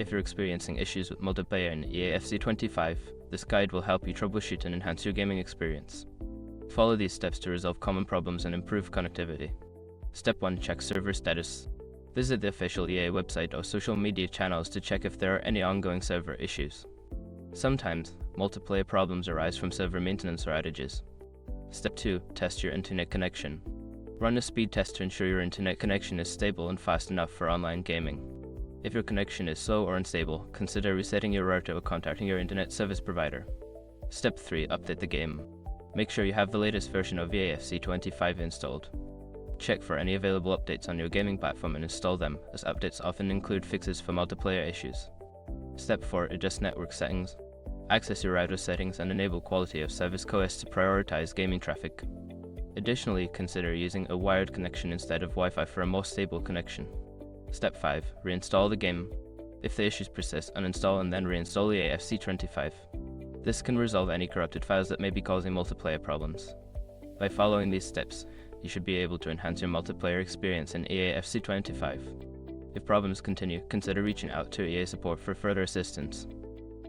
If you're experiencing issues with multiplayer in EAFC 25, this guide will help you troubleshoot and enhance your gaming experience. Follow these steps to resolve common problems and improve connectivity. Step 1. Check server status. Visit the official EA website or social media channels to check if there are any ongoing server issues. Sometimes, multiplayer problems arise from server maintenance or outages. Step 2. Test your internet connection. Run a speed test to ensure your internet connection is stable and fast enough for online gaming. If your connection is slow or unstable, consider resetting your router or contacting your internet service provider. Step 3. Update the game. Make sure you have the latest version of EAFC 25 installed. Check for any available updates on your gaming platform and install them, as updates often include fixes for multiplayer issues. Step 4. Adjust network settings. Access your router settings and enable quality of service QoS to prioritize gaming traffic. Additionally, consider using a wired connection instead of Wi-Fi for a more stable connection. Step 5. Reinstall the game. If the issues persist, uninstall and then reinstall EAFC 25. This can resolve any corrupted files that may be causing multiplayer problems. By following these steps, you should be able to enhance your multiplayer experience in EAFC 25. If problems continue, consider reaching out to EA support for further assistance.